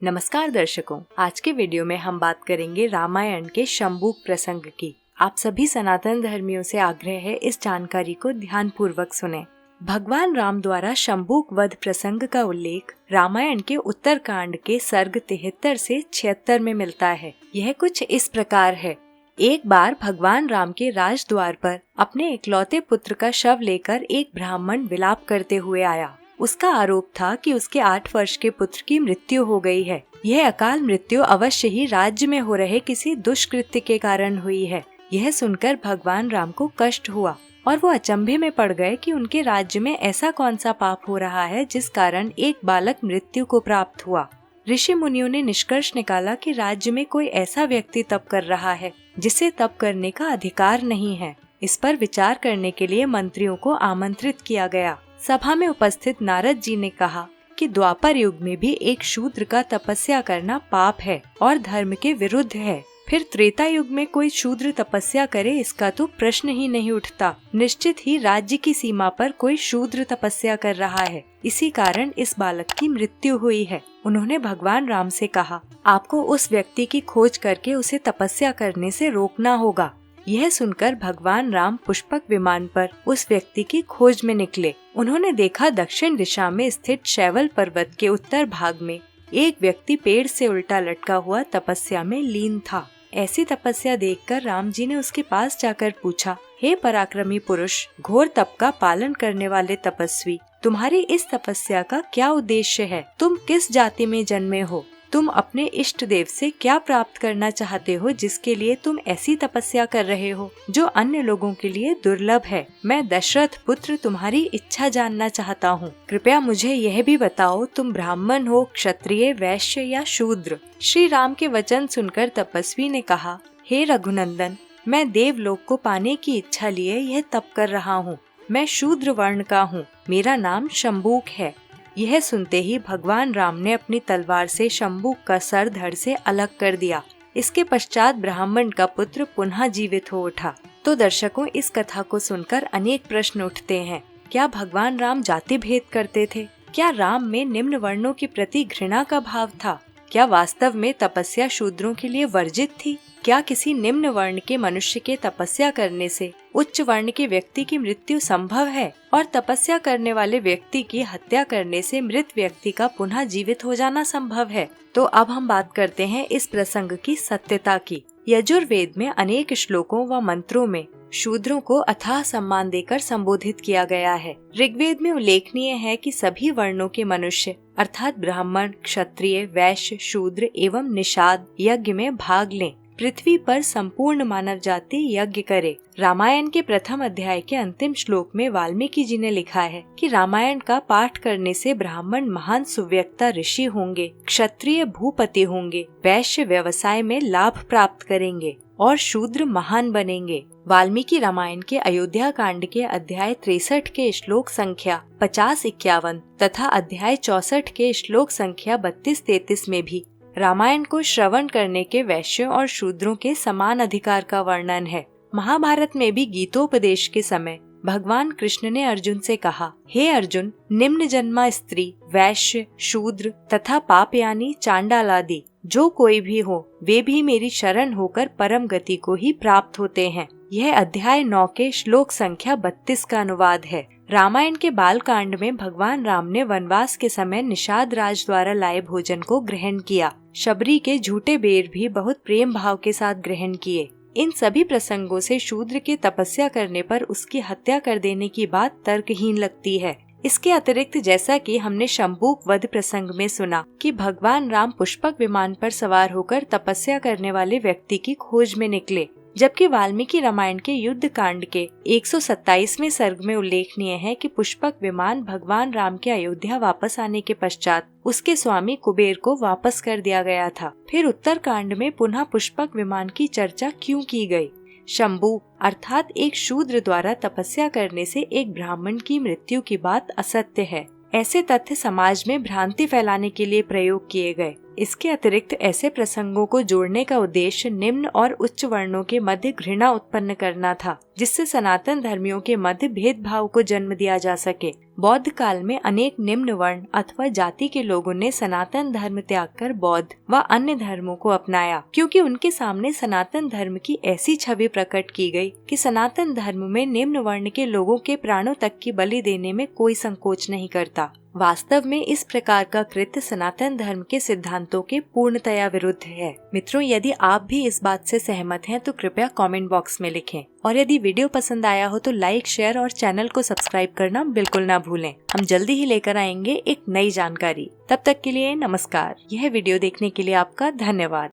नमस्कार दर्शकों, आज के वीडियो में हम बात करेंगे रामायण के शंबूक प्रसंग की। आप सभी सनातन धर्मियों से आग्रह है इस जानकारी को ध्यान पूर्वक सुने। भगवान राम द्वारा शंबूक वध प्रसंग का उल्लेख रामायण के उत्तरकांड के सर्ग 73 से 76 में मिलता है। यह कुछ इस प्रकार है। एक बार भगवान राम के राजद्वार पर अपने इकलौते पुत्र का शव लेकर एक ब्राह्मण विलाप करते हुए आया। उसका आरोप था कि उसके 8 वर्ष के पुत्र की मृत्यु हो गई है। यह अकाल मृत्यु अवश्य ही राज्य में हो रहे किसी दुष्कृत्य के कारण हुई है। यह सुनकर भगवान राम को कष्ट हुआ और वो अचंभे में पड़ गए कि उनके राज्य में ऐसा कौन सा पाप हो रहा है जिस कारण एक बालक मृत्यु को प्राप्त हुआ। ऋषि मुनियों ने निष्कर्ष निकाला कि राज्य में कोई ऐसा व्यक्ति तप कर रहा है जिसे तप करने का अधिकार नहीं है। इस पर विचार करने के लिए मंत्रियों को आमंत्रित किया गया। सभा में उपस्थित नारद जी ने कहा कि द्वापर युग में भी एक शूद्र का तपस्या करना पाप है और धर्म के विरुद्ध है। फिर त्रेता युग में कोई शूद्र तपस्या करे इसका तो प्रश्न ही नहीं उठता। निश्चित ही राज्य की सीमा पर कोई शूद्र तपस्या कर रहा है, इसी कारण इस बालक की मृत्यु हुई है। उन्होंने भगवान राम से कहा, आपको उस व्यक्ति की खोज करके उसे तपस्या करने से रोकना होगा। यह सुनकर भगवान राम पुष्पक विमान पर उस व्यक्ति की खोज में निकले। उन्होंने देखा दक्षिण दिशा में स्थित शैवल पर्वत के उत्तर भाग में एक व्यक्ति पेड़ से उल्टा लटका हुआ तपस्या में लीन था। ऐसी तपस्या देखकर राम जी ने उसके पास जाकर पूछा, हे पराक्रमी पुरुष, घोर तप का पालन करने वाले तपस्वी, तुम्हारी इस तपस्या का क्या उद्देश्य है? तुम किस जाति में जन्मे हो? तुम अपने इष्ट देव से क्या प्राप्त करना चाहते हो जिसके लिए तुम ऐसी तपस्या कर रहे हो जो अन्य लोगों के लिए दुर्लभ है? मैं दशरथ पुत्र तुम्हारी इच्छा जानना चाहता हूँ। कृपया मुझे यह भी बताओ, तुम ब्राह्मण हो, क्षत्रिय, वैश्य या शूद्र? श्री राम के वचन सुनकर तपस्वी ने कहा, हे रघुनंदन, मैं देवलोक को पाने की इच्छा लिए यह तप कर रहा हूँ। मैं शूद्र वर्ण का हूँ। मेरा नाम शंबूक है। यह सुनते ही भगवान राम ने अपनी तलवार से शंबूक का सर धड़ से अलग कर दिया। इसके पश्चात ब्राह्मण का पुत्र पुनः जीवित हो उठा। तो दर्शकों, इस कथा को सुनकर अनेक प्रश्न उठते हैं। क्या भगवान राम जाति भेद करते थे? क्या राम में निम्न वर्णों के प्रति घृणा का भाव था? क्या वास्तव में तपस्या शूद्रों के लिए वर्जित थी? क्या किसी निम्न वर्ण के मनुष्य के तपस्या करने से उच्च वर्ण के व्यक्ति की मृत्यु संभव है और तपस्या करने वाले व्यक्ति की हत्या करने से मृत व्यक्ति का पुनः जीवित हो जाना संभव है? तो अब हम बात करते हैं इस प्रसंग की सत्यता की। यजुर्वेद में अनेक श्लोकों व मंत्रों में शूद्रों को अथाह सम्मान देकर संबोधित किया गया है। ऋग्वेद में उल्लेखनीय है कि सभी वर्णों के मनुष्य अर्थात ब्राह्मण, क्षत्रिय, वैश्य, शूद्र एवं निषाद यज्ञ में भाग लें। पृथ्वी पर संपूर्ण मानव जाति यज्ञ करे। रामायण के प्रथम अध्याय के अंतिम श्लोक में वाल्मीकि जी ने लिखा है कि रामायण का पाठ करने से ब्राह्मण महान सुव्यक्ता ऋषि होंगे, क्षत्रिय भूपति होंगे, वैश्य व्यवसाय में लाभ प्राप्त करेंगे और शूद्र महान बनेंगे। वाल्मीकि रामायण के अयोध्या कांड के अध्याय 63 के श्लोक संख्या 50-51 तथा अध्याय 64 के श्लोक संख्या 32-33 में भी रामायण को श्रवण करने के वैश्यों और शूद्रों के समान अधिकार का वर्णन है। महाभारत में भी गीतोपदेश के समय भगवान कृष्ण ने अर्जुन से कहा, हे अर्जुन, निम्न जन्मा स्त्री, वैश्य, शूद्र तथा पापयानी चांडालादि जो कोई भी हो, वे भी मेरी शरण होकर परम गति को ही प्राप्त होते हैं। यह अध्याय 9 के श्लोक संख्या 32 का अनुवाद है। रामायण के बाल कांड में भगवान राम ने वनवास के समय निषाद राज द्वारा लाए भोजन को ग्रहण किया। शबरी के झूठे बेर भी बहुत प्रेम भाव के साथ ग्रहण किए। इन सभी प्रसंगों से शूद्र के तपस्या करने पर उसकी हत्या कर देने की बात तर्कहीन लगती है। इसके अतिरिक्त जैसा कि हमने शंबूक वध प्रसंग में सुना कि भगवान राम पुष्पक विमान पर सवार होकर तपस्या करने वाले व्यक्ति की खोज में निकले, जबकि वाल्मीकि रामायण के युद्ध कांड के 127वें सर्ग में उल्लेखनीय है कि पुष्पक विमान भगवान राम के अयोध्या वापस आने के पश्चात उसके स्वामी कुबेर को वापस कर दिया गया था। फिर उत्तर कांड में पुनः पुष्पक विमान की चर्चा क्यों की गई? शंबू अर्थात एक शूद्र द्वारा तपस्या करने से एक ब्राह्मण की मृत्यु की बात असत्य है। ऐसे तथ्य समाज में भ्रांति फैलाने के लिए प्रयोग किए गए इसके अतिरिक्त ऐसे प्रसंगों को जोड़ने का उद्देश्य निम्न और उच्च वर्णों के मध्य घृणा उत्पन्न करना था, जिससे सनातन धर्मियों के मध्य भेदभाव को जन्म दिया जा सके। बौद्ध काल में अनेक निम्न वर्ण अथवा जाति के लोगों ने सनातन धर्म त्याग कर बौद्ध व अन्य धर्मों को अपनाया, क्योंकि उनके सामने सनातन धर्म की ऐसी छवि प्रकट की गई कि सनातन धर्म में निम्न वर्ण के लोगों के प्राणों तक की बलि देने में कोई संकोच नहीं करता। वास्तव में इस प्रकार का कृत्य सनातन धर्म के सिद्धांतों के पूर्णतया विरुद्ध है। मित्रों, यदि आप भी इस बात से सहमत हैं तो कृपया कमेंट बॉक्स में लिखें, और यदि वीडियो पसंद आया हो तो लाइक, शेयर और चैनल को सब्सक्राइब करना बिल्कुल ना भूलें। हम जल्दी ही लेकर आएंगे एक नई जानकारी। तब तक के लिए नमस्कार। यह वीडियो देखने के लिए आपका धन्यवाद।